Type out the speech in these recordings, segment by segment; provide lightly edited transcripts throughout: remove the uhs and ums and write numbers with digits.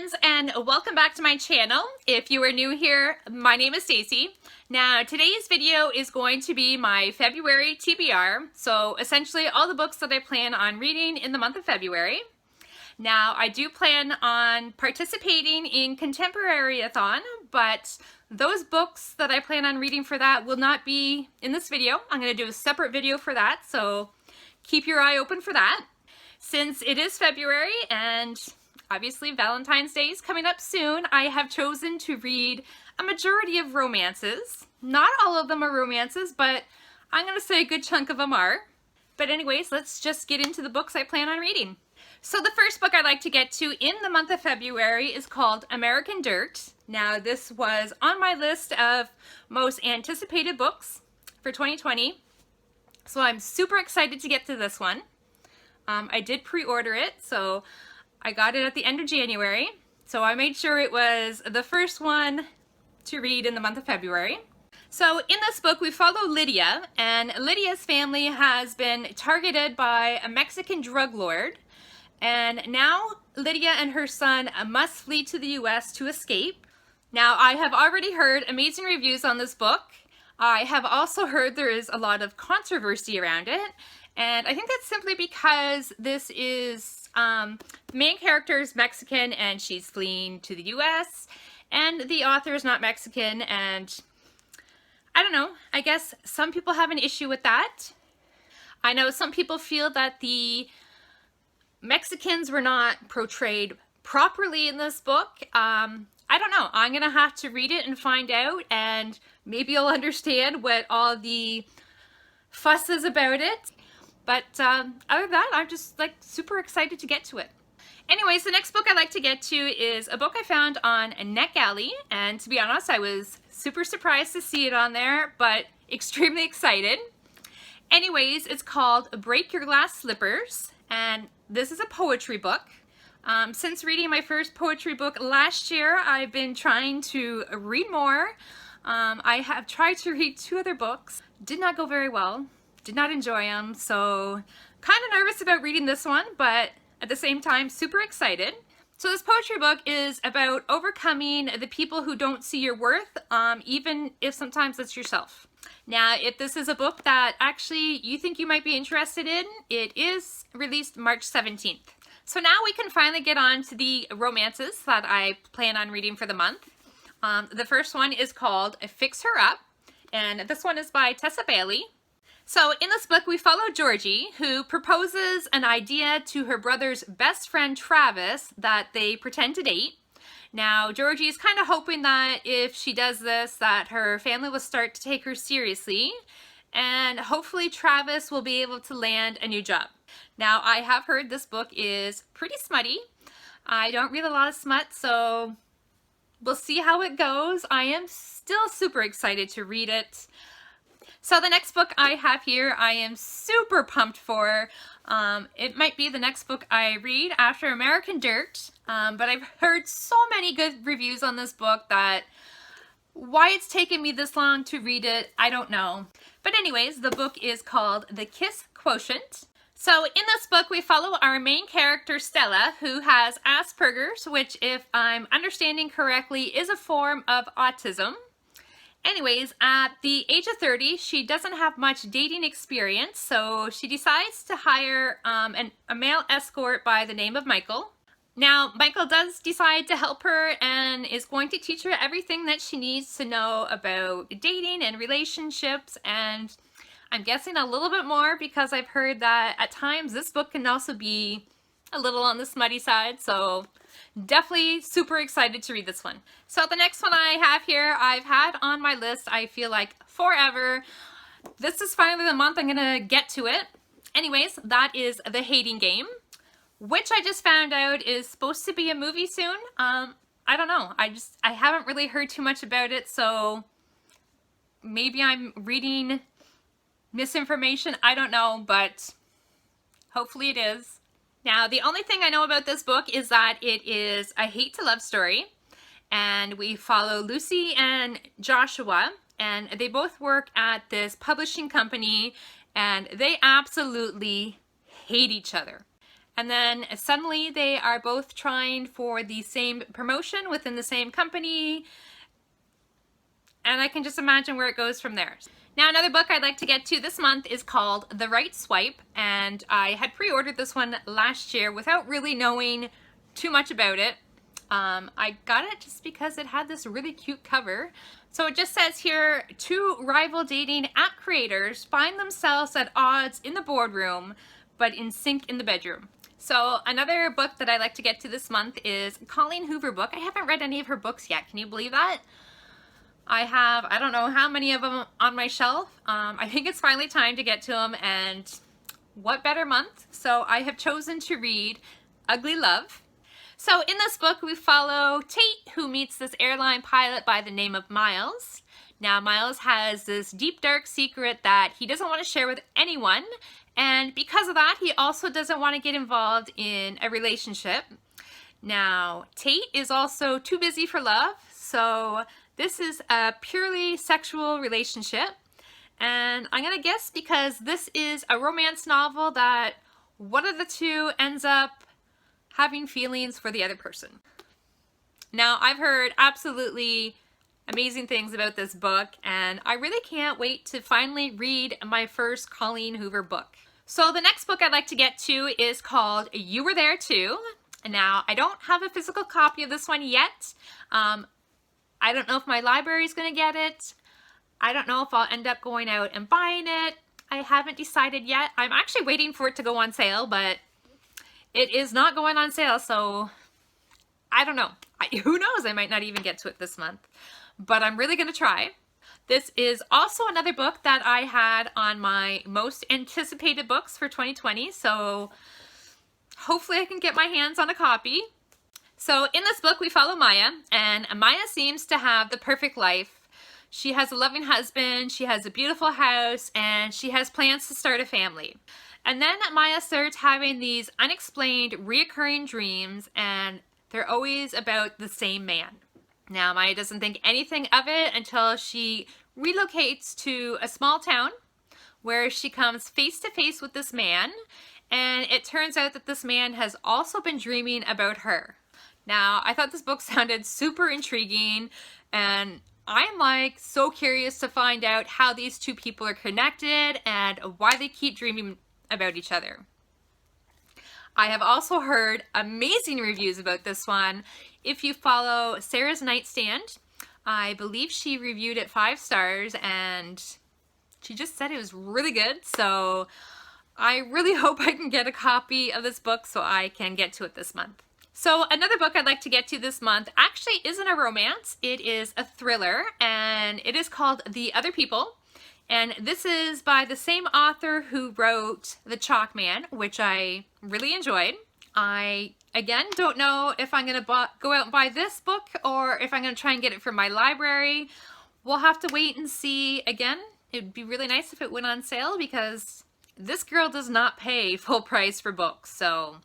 friends, and welcome back to my channel. If you are new here, my name is Stacy. Now today's video is going to be my February TBR, so essentially all the books that I plan on reading in the month of February. Now I do plan on participating in Contemporary-a-thon, but those books that I plan on reading for that will not be in this video. I'm going to do a separate video for that, so keep your eye open for that. Since it is February and obviously Valentine's Day is coming up soon, I have chosen to read a majority of romances. Not all of them are romances, but I'm going to say a good chunk of them are. But anyways, let's just get into the books I plan on reading. So the first book I'd like to get to in the month of February is called American Dirt. Now this was on my list of most anticipated books for 2020. So I'm super excited to get to this one. I did pre-order it, so I got it at the end of January, so I made sure it was the first one to read in the month of February. So in this book we follow Lydia, and Lydia's family has been targeted by a Mexican drug lord, and now Lydia and her son must flee to the US to escape. Now I have already heard amazing reviews on this book. I have also heard there is a lot of controversy around it, and I think that's simply because this is the main character is Mexican and she's fleeing to the US, and the author is not Mexican, and I don't know, I guess some people have an issue with that. I know some people feel that the Mexicans were not portrayed properly in this book. I don't know, I'm gonna have to read it and find out, and maybe you'll understand what all the fuss is about it. But other than that, I'm just like super excited to get to it. Anyways, the next book I'd like to get to is a book I found on NetGalley, and to be honest, I was super surprised to see it on there, but extremely excited. Anyways, it's called Break Your Glass Slippers, and this is a poetry book. Since reading my first poetry book last year, I've been trying to read more. I have tried to read 2 other books, did not go very well. Did not enjoy them, so kind of nervous about reading this one, but at the same time super excited. So this poetry book is about overcoming the people who don't see your worth, even if sometimes it's yourself. Now if this is a book that actually you think you might be interested in, it is released March 17th. So now we can finally get on to the romances that I plan on reading for the month. The first one is called Fix Her Up, and this one is by Tessa Bailey. So in this book we follow Georgie, who proposes an idea to her brother's best friend Travis that they pretend to date. Now Georgie is kind of hoping that if she does this, that her family will start to take her seriously, and hopefully Travis will be able to land a new job. Now I have heard this book is pretty smutty. I don't read a lot of smut, so we'll see how it goes. I am still super excited to read it. So the next book I have here, I am super pumped for. It might be the next book I read after American Dirt, but I've heard so many good reviews on this book that why it's taken me this long to read it, I don't know. But anyways, the book is called The Kiss Quotient. So in this book we follow our main character Stella, who has Asperger's, which if I'm understanding correctly is a form of autism. Anyways, at the age of 30, she doesn't have much dating experience, so she decides to hire a male escort by the name of Michael. Now, Michael does decide to help her and is going to teach her everything that she needs to know about dating and relationships, and I'm guessing a little bit more because I've heard that at times this book can also be a little on the smutty side, so definitely super excited to read this one. So the next one I have here, I've had on my list, I feel like forever. This is finally the month I'm gonna get to it. Anyways, that is The Hating Game, which I just found out is supposed to be a movie soon. I don't know, I haven't really heard too much about it, so maybe I'm reading misinformation, I don't know, but hopefully it is. Now, the only thing I know about this book is that it is a hate to love story, and we follow Lucy and Joshua, and they both work at this publishing company, and they absolutely hate each other. And then suddenly they are both trying for the same promotion within the same company. And I can just imagine where it goes from there. Now, another book I'd like to get to this month is called The Right Swipe, and I had pre-ordered this one last year without really knowing too much about it. I got it just because it had this really cute cover. So it just says here, two rival dating app creators find themselves at odds in the boardroom, but in sync in the bedroom. So another book that I like to get to this month is Colleen Hoover book. I haven't read any of her books yet. Can you believe that? I have, I don't know how many of them on my shelf. I think it's finally time to get to them, and what better month? So I have chosen to read Ugly Love. So in this book, we follow Tate, who meets this airline pilot by the name of Miles. Now, Miles has this deep, dark secret that he doesn't want to share with anyone, and because of that, he also doesn't want to get involved in a relationship. Now, Tate is also too busy for love, so this is a purely sexual relationship, and I'm gonna guess because this is a romance novel that one of the two ends up having feelings for the other person. Now, I've heard absolutely amazing things about this book, and I really can't wait to finally read my first Colleen Hoover book. So the next book I'd like to get to is called You Were There Too. Now, I don't have a physical copy of this one yet. I don't know if my library is going to get it. I don't know if I'll end up going out and buying it. I haven't decided yet. I'm actually waiting for it to go on sale, but it is not going on sale, so I don't know. Who knows? I might not even get to it this month, but I'm really going to try. This is also another book that I had on my most anticipated books for 2020, so hopefully I can get my hands on a copy. So in this book, we follow Maya, and Maya seems to have the perfect life. She has a loving husband, she has a beautiful house, and she has plans to start a family. And then Maya starts having these unexplained, reoccurring dreams, and they're always about the same man. Now, Maya doesn't think anything of it until she relocates to a small town where she comes face to face with this man, and it turns out that this man has also been dreaming about her. Now, I thought this book sounded super intriguing, and I'm like so curious to find out how these two people are connected and why they keep dreaming about each other. I have also heard amazing reviews about this one. If you follow Sarah's Nightstand, I believe she reviewed it 5 stars, and she just said it was really good, so I really hope I can get a copy of this book so I can get to it this month. So another book I'd like to get to this month actually isn't a romance, it is a thriller, and it is called The Other People. And this is by the same author who wrote The Chalk Man, which I really enjoyed. I, again, don't know if I'm going to go out and buy this book or if I'm going to try and get it from my library. We'll have to wait and see. Again, it'd be really nice if it went on sale because this girl does not pay full price for books, so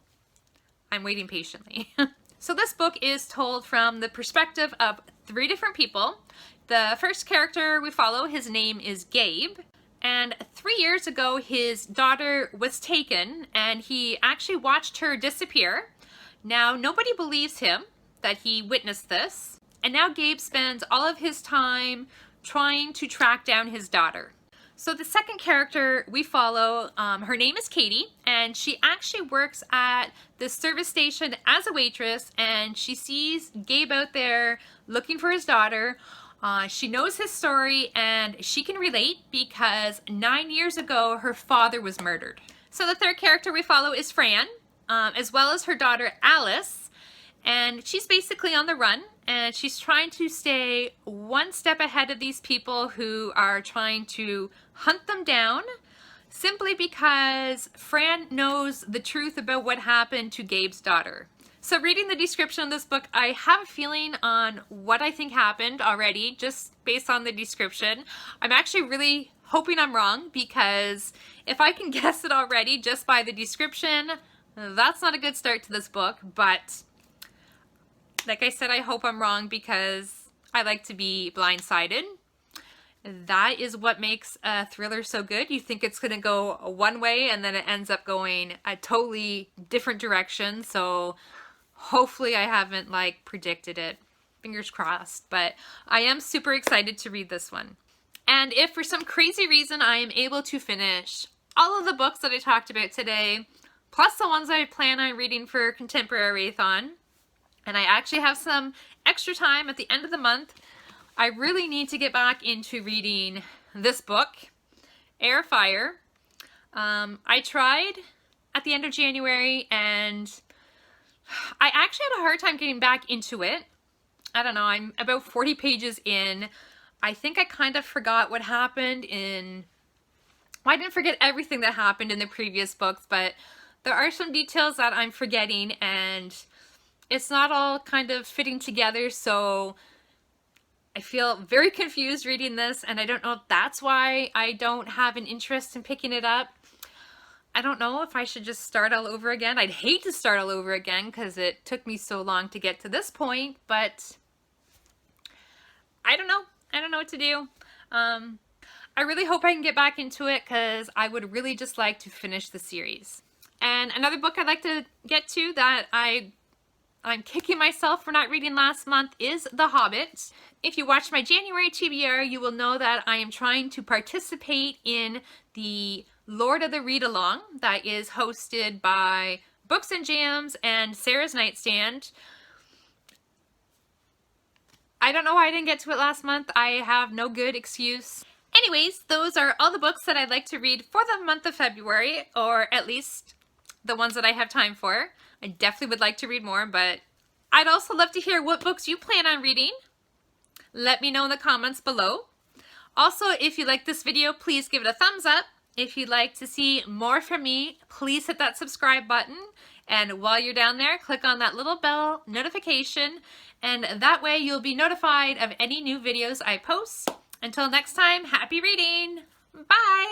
I'm waiting patiently. So this book is told from the perspective of 3 different people. The first character we follow, his name is Gabe, and 3 years ago his daughter was taken and he actually watched her disappear. Now nobody believes him that he witnessed this, and now Gabe spends all of his time trying to track down his daughter. So the second character we follow, her name is Katie, and she actually works at the service station as a waitress, and she sees Gabe out there looking for his daughter. She knows his story, and she can relate because 9 years ago her father was murdered. So the third character we follow is Fran, as well as her daughter Alice, and she's basically on the run, and she's trying to stay one step ahead of these people who are trying to hunt them down, simply because Fran knows the truth about what happened to Gabe's daughter. So reading the description of this book, I have a feeling on what I think happened already, just based on the description. I'm actually really hoping I'm wrong, because if I can guess it already just by the description, that's not a good start to this book. But like I said, I hope I'm wrong because I like to be blindsided. that is what makes a thriller so good. You think it's going to go one way and then it ends up going a totally different direction. So hopefully I haven't like predicted it. Fingers crossed. But I am super excited to read this one. And if for some crazy reason I am able to finish all of the books that I talked about today, plus the ones I plan on reading for Contemporary-a-thon, and I actually have some extra time at the end of the month, I really need to get back into reading this book, Airfyer. I tried at the end of January and I actually had a hard time getting back into it. I don't know, I'm about 40 pages in. I think I kind of forgot what happened in... Well, I didn't forget everything that happened in the previous books, but there are some details that I'm forgetting and it's not all kind of fitting together, so I feel very confused reading this, and I don't know if that's why I don't have an interest in picking it up. I don't know if I should just start all over again. I'd hate to start all over again because it took me so long to get to this point, but I don't know. I don't know what to do. I really hope I can get back into it because I would really just like to finish the series. And another book I'd like to get to that I'm kicking myself for not reading last month is The Hobbit. If you watched my January TBR, you will know that I am trying to participate in the Lord of the Read-Along that is hosted by Books and Jams and Sarah's Nightstand. I don't know why I didn't get to it last month. I have no good excuse. Anyways, those are all the books that I'd like to read for the month of February, or at least the ones that I have time for. I definitely would like to read more, but I'd also love to hear what books you plan on reading. Let me know in the comments below. Also, if you like this video, please give it a thumbs up. If you'd like to see more from me, please hit that subscribe button. And while you're down there, click on that little bell notification, and that way you'll be notified of any new videos I post. Until next time, happy reading! Bye!